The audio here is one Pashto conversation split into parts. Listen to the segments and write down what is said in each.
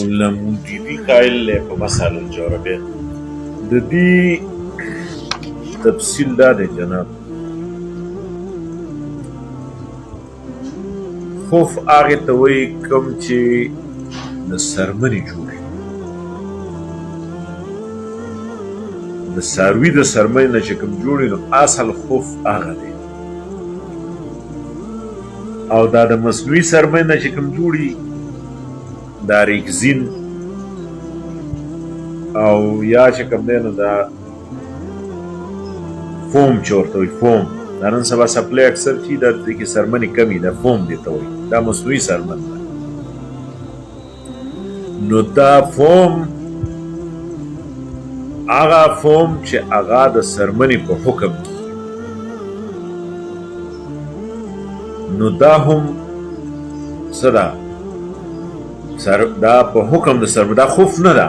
المنجدي قائل له په مسائل الجوربین د دې تفصیل دا دی جناب خوف هغې ته وایي کوم چې د څرمنې جوړ د څاروي د څرمنې نه چې کوم جوړ نو اصل خوف هغه دی او دا د مصنوعي څرمنې نه چې کوم جوړي دا ریکزین او یا چې کوم دی نو دا فوم چې ورته وایي فوم دا نن سبا سپلای اکثر چې دا دې کې څرمنې کمي دا فوم دې ته وایي دا مصنوعي څرمن ده نو دا فوم هغه فوم چې هغه د څرمنې په حکم کې نو دا هم څه ده دا په حکم د څرمنې دا خوف نه ده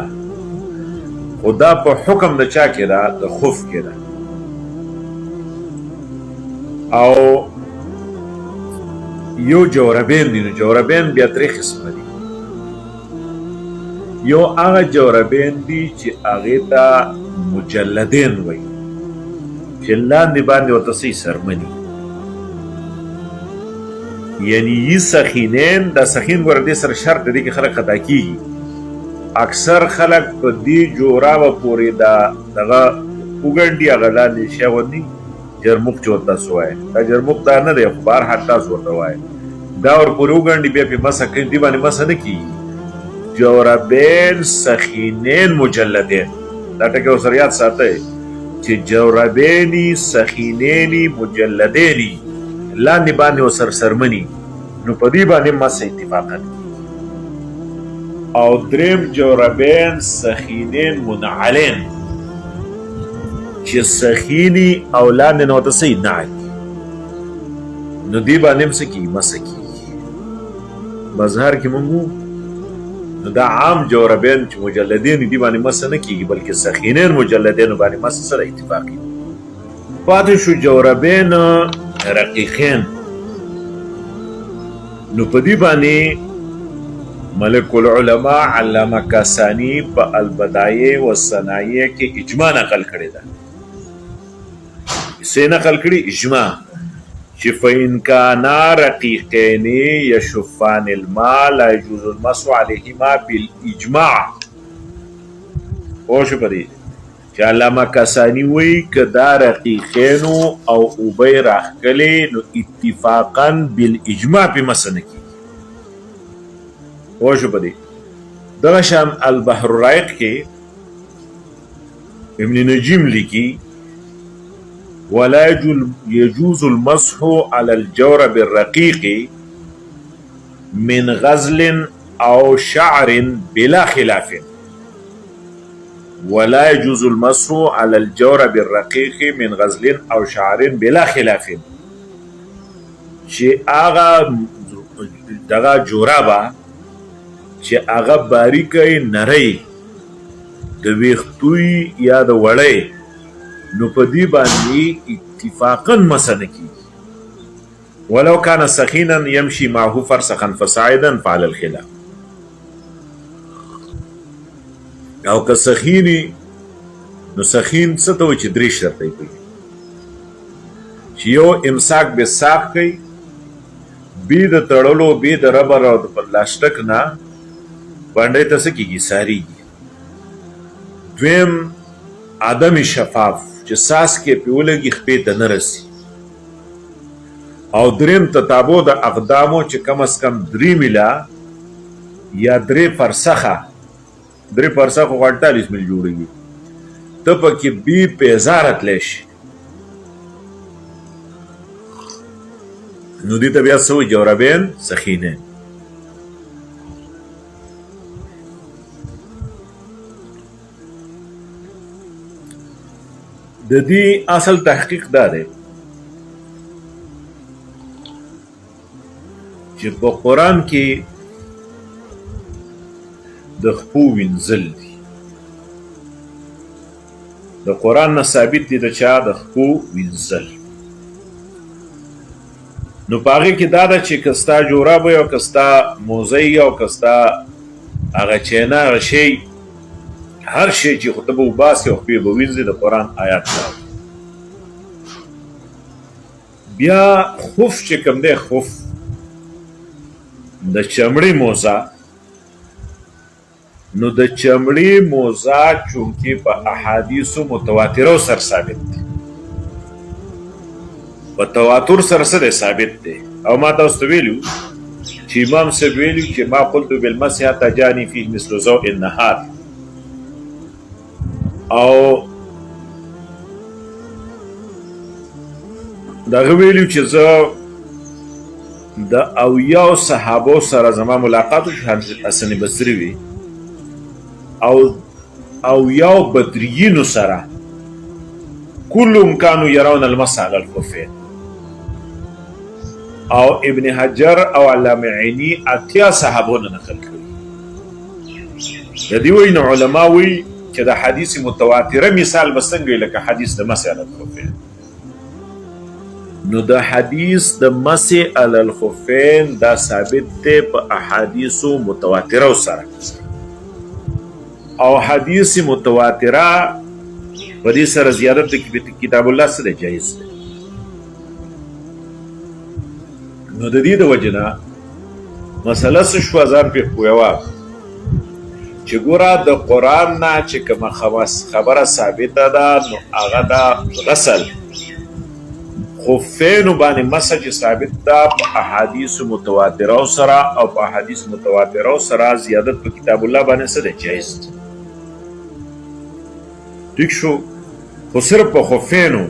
خو دا په حکم د چا کې ده د خوف کې ده او یو جوربین دي نو جوربین بیا درې قسمه دي یو هغه جوربین دي چې هغې ته مجلدین وایي چې لاندې باندې ورته څه څرمنې یعنی یي سخینین دا سخین ګوره دې سره شرط دی کې خلک خطا کېږي اکثر خلک په دې جورابه پورې دا دغه وګنډي هغه لاندې شی غوندي جرموق چې ورته تاسو وایئ دا جرموق دا نه دی خو بهرحال تاسو ورته وایئ دا ورپورې وګنډي بیا پرې مسح کوي دې باندې مسح نه کېږي جوربین سخینین مجلدین دا ټکي ورسره یاد ساتئ چې جوربیني سخینیني مجلدیني لاندې باندې ورسره څرمنې نو په دې باندې مسح اتفاقا او دریم جوربین سخینین منعلین چې سخینی او لاندې نو ته څه نعل نو دې باندې هم څه کېږي مسح کېږي مظهر کې مونږ نو دا عام جوربین چې مجلدین دي باندې مسح نه کېږي بلکې سخینین مجلدین باندې مسح سره اتفاقي پاتې شو جوربین رقیقین نو په دې باندې ملک العلماء علامه کاسانی په البدایع والصنایع کې اجماع نقل کړې ده څه نقل کړي اجماع چې فإن كانا رقيقين يشفان الماء لا يجوز المسح عليهما بالإجماع او شو پدې چې علامه کاسانی وایي که دا رقیقینو او اوبه راښکلې نو اتفاقا بالاجماع پې مسح نه کېږي او شو پدې دغه شان البحر الرائق کې ابن نجیم لیکي ولا يجوز المسح على الجورب الرقيق من غزل او شعر بلا خلاف ولا يجوز المسح على الجورب الرقيق من غزل او شعر بلا خلاف چې هغه دغه جورابه چې هغه باریکۍ نری د ویښتوی یا د وړۍ نو په دې باندې اتفاقا مسح نه کېږي ولو كان سخینا يمشي معه فرسخا فصاعدا فعلى الخلاف او که سخینی نو سخین څه ته وایي چې درې شرطه یې کوي چې یو امساک به ساق کوي بې د تړلو بې د ربر او د پلاستیک نه باندې ته څه کېږي ساریږي دویم عدم شفاف چې ساس کې پې ولګي خپې ته نه رسي او دریم تتابع د اقدامو چې کم از کم 3 میله یا 3 فرسخه 3 فرسخه 48 میل جوړېږي ته پکې بې پیزار تلی شي نو دې ته بیا څه وایي جوربین سخینین د دې اصل تحقیق دا دی چې په قرآن کې د خپو وینځل دي د قرآن نه ثابت دي د چا د خپو وینځل نو په هغې کې دا ده چې که ستا جوراب وي او که ستا موزه او که ستا هغه چینا هغه شی هر شی چې خطبه وباسي او خپې به وینځي د قرآن آیات سره. بیا خف چې کوم دی، خف د چمړې موزه، نو د چمړې موزه چونکې په احادیثو متواتره سره ثابت دی، په تواتر سره سره ثابت دی. او ما تاسو ته ویلو چې امام صاحب ویلو چې ما قلت بالمسح تجاني فيه مثل ضوء النهار، او دغه ویلو چې زه د اویاو صحابو سره زما ملاقات وشو، حسن بصري وي، او اویاو بدریینو سره كلهم كانوا يرون المسح على الخفين، او ابن حجر او علامه عینی اتیا صحابونه نقل کړي. د دې وینا علما وی چې د حدیث متواتره مثال بسنګ لکه حدیث د مسح على الخفين. نو د حدیث د مسح على الخفين دا ثابت دی په احادیثو متواتره سره، او حدیث متواتره په دې سره زیادت د کتاب الله سره جایز دی. نو د دې د وجنه مسله څه شو ځان په پوهوا چې ګوره د قرآن نه چې کومه خبره ثابته ده نو هغه دا غسل خفین باندې مسح ثابت ده په احادیث متواتره سره، او په احادیث متواتره سره زیادت په کتاب الله باندې سره جایز دی. ټیک شو، خو صرف په خفینو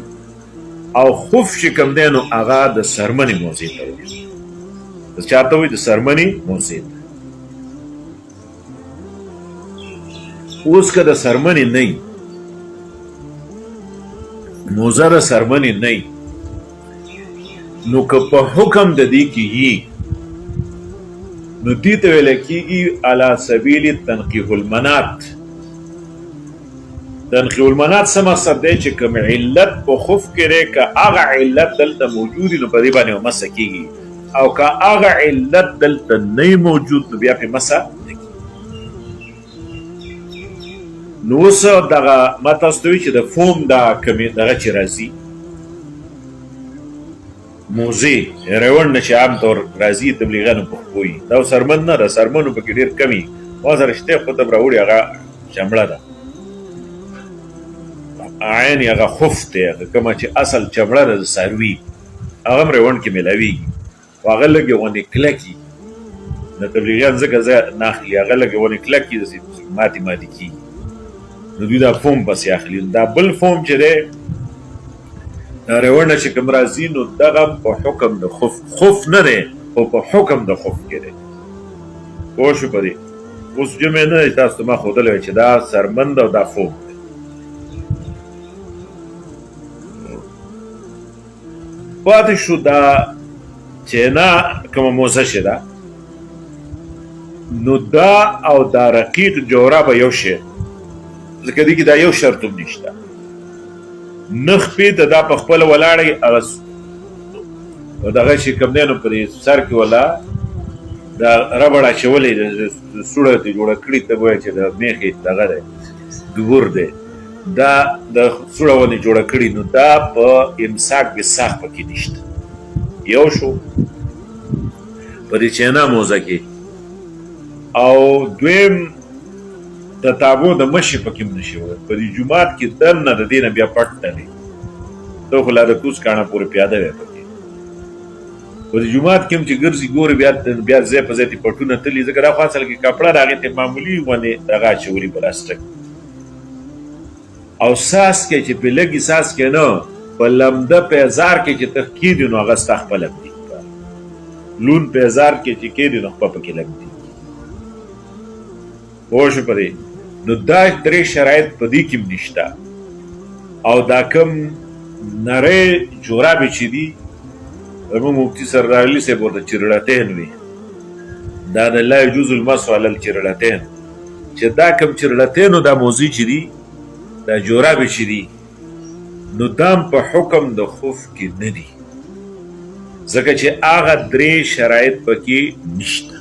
او خف چې کوم دی نو هغه د سرمنې موضوع ته وایي. چاته وایي؟ د سرمنې موضوع ته. اوس که د سرمنې نه وي، موزه د سرمنې نه وي، نو که په حکم د دې کې وي نو دې ته ویل کېږي علی سبیل تنقیح المنات. تنقیح المنات څه مقصد دی؟ چې کوم علت په خف کې دی، که هغه علت دلته موجود نو په دې باندې مسح کېږي، او که هغه علت دلته نه موجود نو بیا پې مسح نه کېږي. نو اوس دغه ما تاسو ته وایي چې د فوم دا کمې دغه چې راځي موزې ریوڼ نه چې عام طور راځي تبلیغیانو په خپو وي، دا سرمن نه ده، سرمنو پکې ډېر کم وي. ما سره شته خطب راوړي هغه چمړه ده، عین هغه خف دی، هغه کومه چې اصل چمړه ده د څاروي، هغه هم ریوڼ کې میلاویږي، خو هغه لږې غوندې کلکي، د تبلیغیان ځکه ځای نه اخلي، هغه لږې غوندې کلکي داسې ماتې ماتې کېږي، نو دوی دا فوم پسې اخلي. دا بل فوم چې دی دا ریوڼه چې کوم راځي نو دغه په حکم د خف نه دی، خو په حکم د خف کې دی. پوه شو په دې؟ اوس جمع نه دی تاسو ته ما ښودلی وی چې دا سرمند او دا فوم دی. پاتې شو دا چینا کومه موزه چې ده نو دا او دا رقیق جورابه یو شی، ځکه دې کې دا یو شرط هم نشته. نخ پې ته دا په خپله ولاړی هغه دغه چې کوم دی نو په دې سر کې ولا دا ربړ اچولی سوړه ترې جوړه کړي، ته به وایې چې د میخې دغه دی دوبور دی، دا د سوړه ونې جوړه کړي، نو دا په امساک بساق پکې نشته. یو شو په دې چینا موزه کې، او دویم د تابو د مشي پکې هم نشي وی. په دې جومات کې دننه د دې نه بیا پټ تللی، ته خو لا د کوز کاڼه پورې پیاده وی پکې. په دې جومات کې هم چې ګرځي ګورې بیا ځای په ځای پټونه تلي، ځکه دا خو اصل کې کپړه د هغې ته معمولي غوندې دغه اچولي پلاستیک، او ساس کې چې په لږي ساس کې نه، په لمده پیزار کې چې ته کېدي نو هغه ستا خپله بدي، لون پیزار کې چې کېدي نو خپله پکې لږدي. پوه شو په دې؟ نو دا درې شرایط په دې کې هم نشته. او دا کوم نری جورابې چې دي، زموږ مفتي سردار علي صاحب ورته چرړتین وي، دا د لا یجوز المسح علی الچرړتین، چې دا کوم چرړتینو دا موضوع چې دي، دا جورابې چې دي، نو دام په حکم د خف کې نه دي، ځکه چې هغه درې شرایط پکې نشته.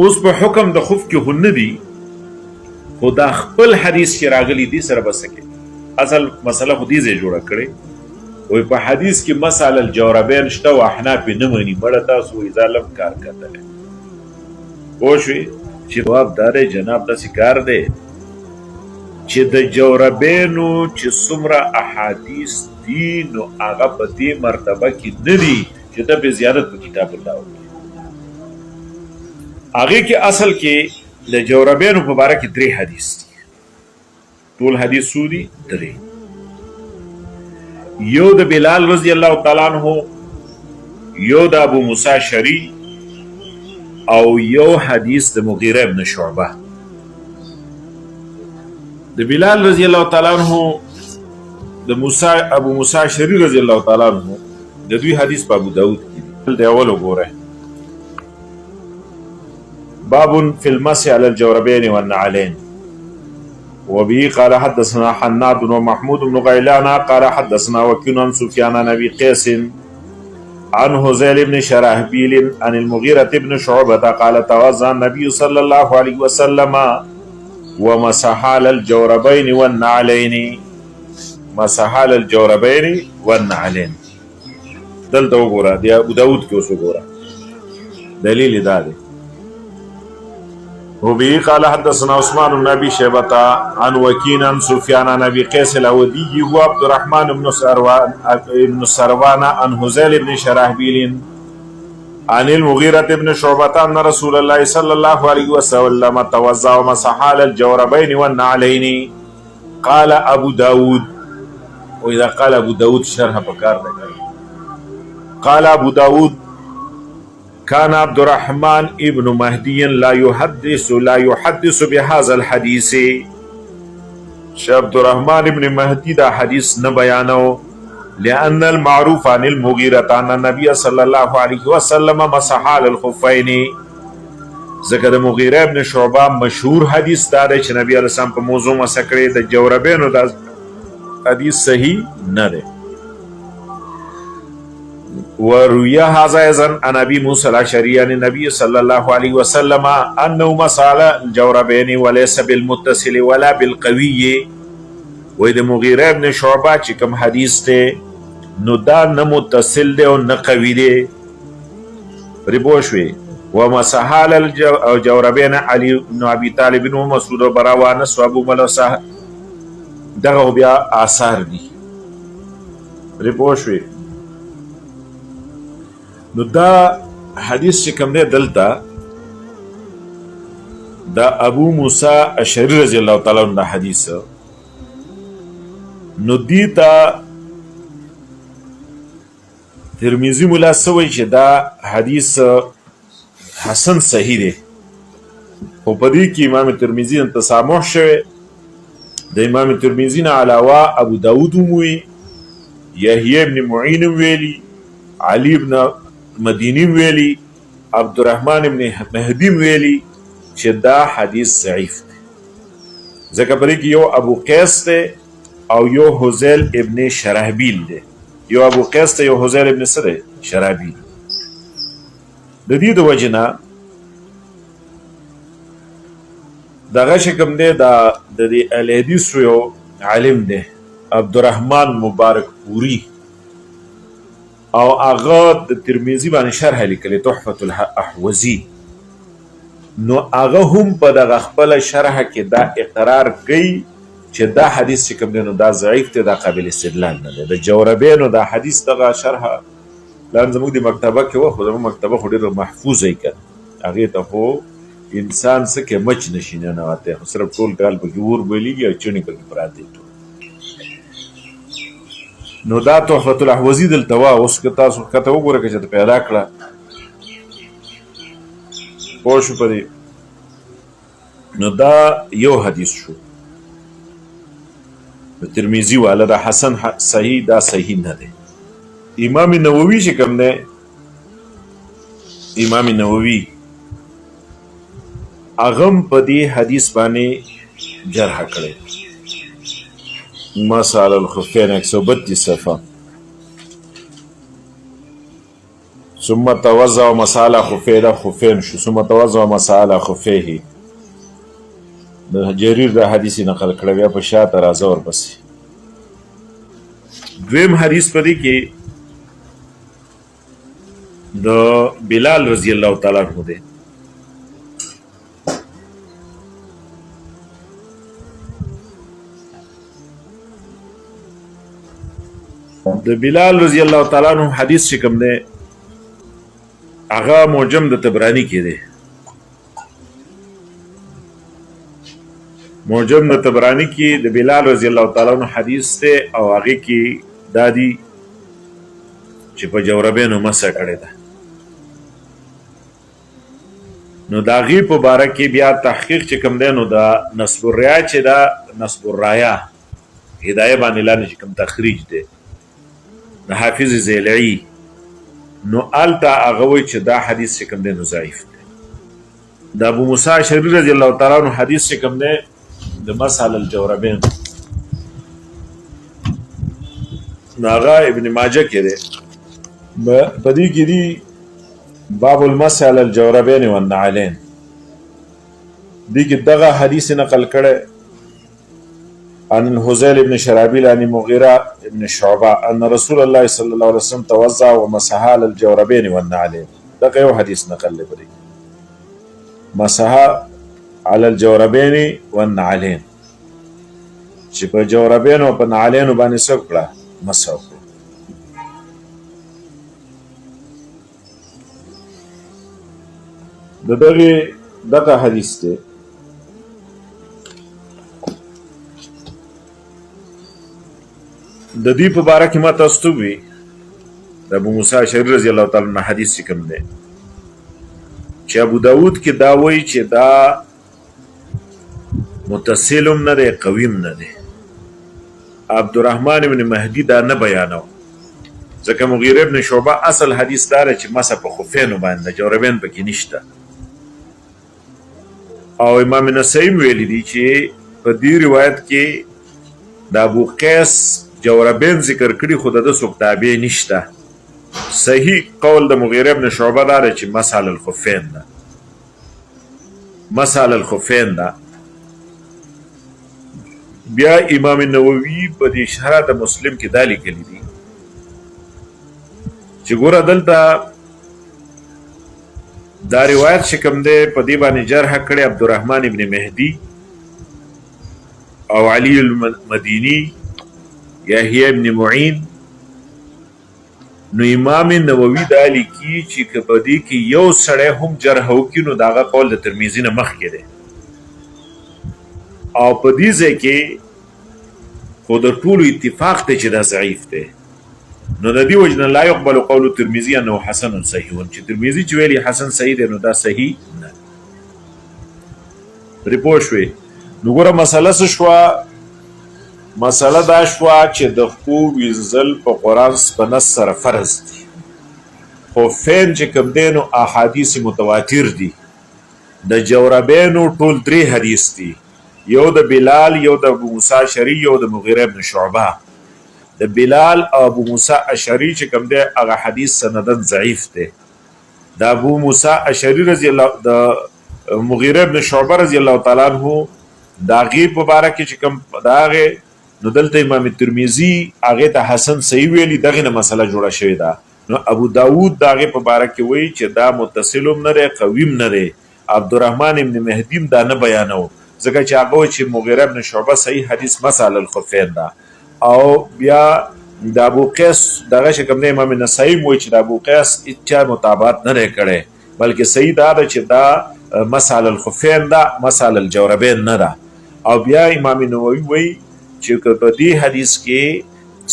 اوس په حکم د خف کې هن دي خدا خپل حدیث کې راغلي دي سره بسکه اصل مسله خودي زې جوړه کړي وي په حدیث کې مسال الجوربین شته او احناف نه مني مړه تاسو ظالم کار کتل پوښي چې جواب دار جناب د سکار دی چې د جوربینو چې څومره احادیث دي نو هغه په دې مرتبه کې نه دي چې د به زیارت په کتاب الله هغه کې اصل کې د جوربینو په باره کې 3 حدیث دي ټول حدیث سودي 3 یو د بلال رضی الله تعالی عنہ یو د ابو موسی شری او یو حدیث د مغیره ابن شعبه د بلال رضی الله تعالی عنہ د ابو موسی شری رضی الله تعالی عنہ د دوی حدیث په ابو داود کې د اول وګوره باب في المسح على الجوربين والنعلين وبه قال حدثنا حناد ومحمود بن غيلان قال حدثنا وكيع عن سفيان عن ابي قيس عن هزيل بن شراحبيل عن المغيرة بن شعبة قال توضأ النبي صلى الله عليه وسلم ومسح على الجوربين والنعلين مسح على الجوربين والنعلين دلته وګوره دی ابو داود کې اوس وګوره دلیل دا دی وبه قال حدثنا عثمان بن ابي شيبة عن وكيع عن سفيان عن ابي قيس الاودي هو عبد الرحمن بن سروان عن هزيل بن شراحبيل عن المغيرة بن شعبة أن رسول الله صلى الله عليه وسلم توضأ ومسح على الجوربين والنعلين قال أبو داود وإذا قال أبو داود شرح بكار قال أبو داود كان عبد الرحمن ابن مهدي لا يحدث بهذا الحديث عبد الرحمن ابن مهدي دا حديث نه بیانو لأن المعروف عن المغيرة أن النبي صلى الله عليه وسلم مسح على الخفين ذکر مغیره ابن شعبہ مشهور حدیث دار چې نبی علیہ السلام په موضوع مسح کړی د جوربینو دا حدیث صحیح نه ده وروي هذا ايضا عن ابي موسى الاشعري عن النبي صلى الله عليه وسلم انه مسح الجوربين وليس بالمتصل ولا بالقوي وې د مغیره ابن شعبہ چې کوم حدیث ته نو دا نه متصل دی او نه قوي دی ربوشوي ومسح على الجوربين علي بن ابي طالب بن مسعود براوان ابو ملوسه دغه بیا آثار دي ربوشوي نو دا حدیث چې کوم دی دلته دا ابو موسی اشعری رضی الله تعالی عنہ حدیث نو دیتا ترمذی مولا سوی چې دا حدیث حسن صحیح دی خو په دې کې امام ترمذی ان تسامح شوه د امام ترمذی نه علاوه ابو داود موي یحیی ابن معین ویلی علی ابن مدینی ویلی عبدالرحمن ابن مهدی ویلی چې دا حدیث ضعیف دی ځکه پرې کې یو ابو قیس دی او یو هزیل ابن شراحبیل دی یو ابو قیس دی یو هزیل ابن سره شراحبیل د دې د وجنه دغه شکم دی د الحدیث یو عالم دی عبدالرحمن مبارک پوری او هغه د ترمذی باندې شرح لیکلی تحفة الاحوزی نو هغه هم په دغه خپل شرح کې دا اقرار کوي چې دا حدیث چې کوم دی نو دا ضعیف دی دا قابل استدلال نه دی د جوربینو دا حدیث دغه شرح لان زموږ د مکتبه کې و خو زموږ مکتبه خو ډېره محفوظه یې کړه هغې ته خو انسان څه کې مچ نشي ننوتی خو صرف ټول کال پکې اور بلیږي او چڼې پکې پراته دي نو دا تحفة الاحوزی دلته وا اوس که تاسو کته وګوره که چې ته پیدا کړه پوه شو په دې نو دا یو حدیث شو ترمذی والا دا حسن صحیح دا صحیح نه دی امام نووي چې کوم دی امام نووي اغم په دې حدیث باندې جرح کړی مسال الخفین 132 صفحه ثم توضأ ومسح خفيه خفين شو ثم توضأ ومسح خفيه د جریر دا حدیث نقل کړی بیا په شاته راځه ورپسې. دویم حدیث په دې کې د بلال رضی الله تعالی عنہ دی. د بلال رضی الله تعالی عنہ حدیث چې کوم دی هغه موجم د طبرانی کې دی. موجم د طبرانی کې د بلال رضی الله تعالی عنہ حدیث ته او هغه کې دادی چې په جوربینو مسح کړی ده. نو دا غي په باره کې بیا تحقیق چې کوم دی نو دا نصب الرایا چې دا نصب الرایا هدايه باندې لاندې چې کوم تخریج دی د حافظ زیلعی نو آلتا هغه وایي چې دا حدیث چې کوم دی نو ضعیف دی. د ابو موسی اشعری رضی الله تعالی عنہ حدیث چې کوم دی د مسح علی الجوربین ناغا ابن ماجه کې دی په دې کې دی باب المسح علی الجوربین والنعلین دې کې دغه حدیث نقل کړي عن الحذيل بن شرابيل عن مغيرة بن شعبة أن رسول الله صلى الله عليه وسلم توضأ ومسح على الجوربين والنعلين. دغه یو حدیث نقل لري مسح على الجوربين والنعلين چې په جوربین او په نعلین باندې څه کړه مسح وکړه. دغه حدیث دی د دې په باره کې ما تاسو ته وی د ابو موسی اشعری رضی الله تعالی عنہ حدیث کوم دی چې ابو داود کې دا وایي چې دا متصلم نه دی قویم نه دی. عبدالرحمن ابن مهدی دا نه بیانو ځکه مغیره ابن شعبه اصل حدیث دار چې مسح په خفینو باندې جوربین پکې نشته او امام نسائی ویلی دی چې په دې روایت کې د ابو قیس جوربین ذکر کړي خود د څوک تابع نشته. صحیح قول د مغیره ابن شعبه دا چې مسح علی الخفین ده مسح علی الخفین ده. بیا امام نووي په دې شرح د مسلم کې دا لیکلي دي چې ګوره دلته دا روایت چې کوم دی په دې باندې جرح کړي عبدالرحمن ابن مهدی او علی المدینی یحیی ابن معین. نو امام نووي دا لیکي چې په دې کې یو سړی هم جرح وکړي نو داغه قول د ترمذی نه مخکې دی او په دې ځای کې خو د ټولو اتفاق دی چې دا ضعیف دی. نو د دې وجه نه لا يقبل قول ترمذی انه حسن صحیح چې ترمذی چې ویلي حسن صحیح دی نو دا صحیح نه ریپورت شوی. نو ګوره مسله څه شوه؟ مسله دا شوه چې د خو وینځل په قرآن په نص سره فرض دي. خفین چې کوم دی نو احادیث متواتر دي. د جوربینو ټول 3 حدیث دي، یو د بلال، یو د ابو موسی اشعری، یو د مغیره ابن شعبه. د بلال او ابو موسی اشعری چې کوم دی هغه حدیث سندن ضعیف دی. د ابو موسی اشعری رضی الله د مغیره ابن شعبه رضی الله تعالی عنہ دا غیب مبارک چې کوم داغه نو دلته امام ترمذی هغه ته حسن صحیح ویلی دغه نه مسله جوړه شوې ده. نو ابو داود داغه مبارک وی چې دا متصلم نه دی قویم نه دی. عبدالرحمن ابن مهدی دا نه بیانو ځکه چې هغه چې مغیره ابن شعبه صحیح حدیث مسح الخفین ده. او بیا د ابو قیس دغه شکم نه امام نسائی وی چې د ابو قیس اچا مطابقت نه کړي بلکې صحیح دا چې دا مسح الخفین ده مسح الجوربین نه ده. او بیا امام نووي وی چې په دې حدیث کې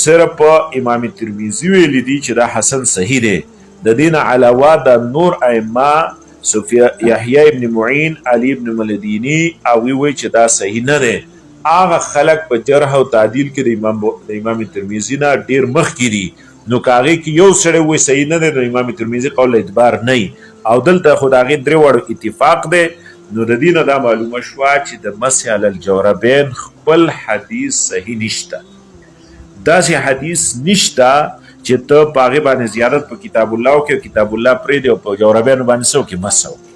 صرف امام ترمذی ویل دي چې دا حسن صحیح دی. د دین علاوه د نور ائمه یحیی ابن معین، علی ابن ملدینی او وی چې دا صحیح نه دی. هغه خلق په جرح او تعدیل کې د امام ترمذی نه ډیر مخکې دي. نو کاغه کې یو سړی وی صحیح نه دی د امام ترمذی قول اعتبار نه او دلته خدای درې وړ اتفاق دی. نو د دینه دا معلومه شوه چې د مسح علی الجوربین خپل حدیث صحیح نشته. داسې حدیث نشته چې ته په هغې باندې زیارت په کتاب الله وکړې، کتاب الله پرېږدې او په جوربیانو باندې څه وکړې؟ مس وکړې.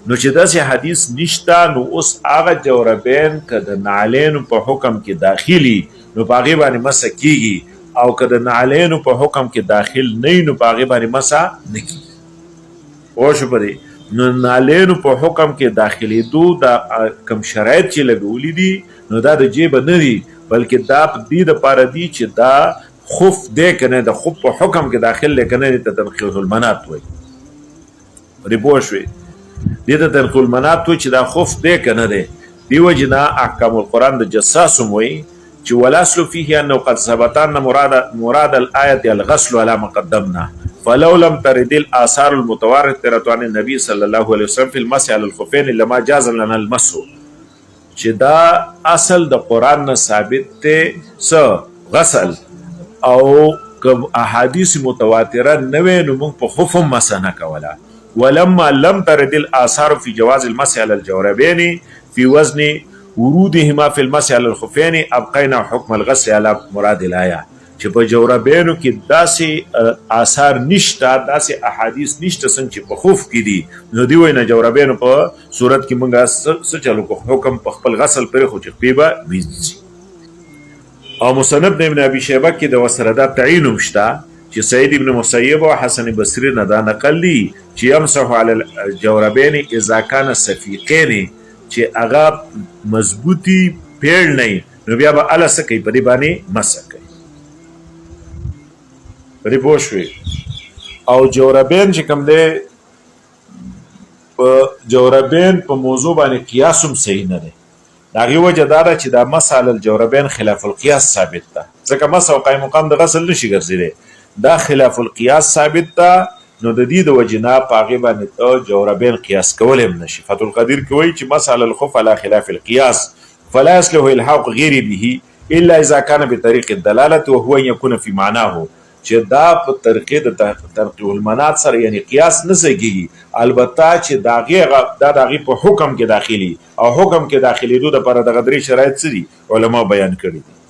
نو چې داسې حدیث نشته، نو اوس هغه جوربین که د نعلینو په حکم کې داخلي نو په هغې باندې مسه کېږي، او که د نعلینو په حکم کې داخل نه وي نو په هغې باندې مسه نه کېږي. پوه شو په دې؟ نو نعلینو په حکم کې داخلېدو دا کم شرایط چې لګولي دي نو دا د جیبه نه دي، بلکې دا په دې دپاره دي چې دا خف دی که نه، د خف په حکم کې داخل دی که نه، دې ته تنقیح المنات وایي. پرې پوه شوې؟ دې ته تنقیح المنات وایي چې دا خف دی که نه دی. دې وجې نه احکام القرآن د جساس هم وایي چې والاصل فيه انه قد ثبت ان مراد الايه الغسل على ما قدمنا فلو لم ترد الاثار المتواتره عن النبي صلى الله عليه وسلم في المسح على الخفين لما جاز لنا المسح. چې دا اصل د قران نه ثابت ته څه غسل، او کوم احادیث متواتره نه وي نو موږ په خف مسح نه کوله. ولما لم ترد الاثار في جواز المسح على الجوربين في وزن ورودهما في المسح على الخفين ابقينا حكم الغسل على مراد الايه. چې په جوربینو کې داسې آثار نشته، داسې احادیث نشته څنګه چې په خف کې دي، نو دی وایي نه جوربینو په صورت کې موږ څه چلو کو حکم په خپل غسل پرې خو چې خپې به وینځي. او مصنف ابن ابي شیبه کې د وسره دا تعین هم شته چې سعید ابن مسیب او حسن بصری نه دا نقل دي چې یمسح على الجوربین اذا كان صفیقین، چې هغه مضبوطی پیړ نه نو بیا به الله څه کوي؟ په دې باندې مسح کوي. پرې پوه شوې؟ او جوربین چې کوم دی، په جوربین په موضوع باندې قیاس هم صحیح نه دی. د هغې وجه دا ده چې دا مسح علی الجوربین خلاف القیاس ثابت ده، ځکه مسح او قایم مقام د غسل نشي ګرځېدی، دا خلاف القیاس ثابت ده. نو د دې د وجې نه په هغې باندې ته جوربین قیاس کولی هم نشي. فتح القدیر کې وایي چې مسح علی الخف علی خلاف القیاس فلا يصلح الحاق غیر به الا اذا كان بطریق الدلاله وهو ان يكون في معناه، چې دا په طریقې د تنقیح المنات سره یعنی قیاس نه کېږي، البته چې دا د هغې په حکم کې داخلي، او حکم کې داخلېدو دپاره دغه درې شرایط څه دي علما بیان کړي دي.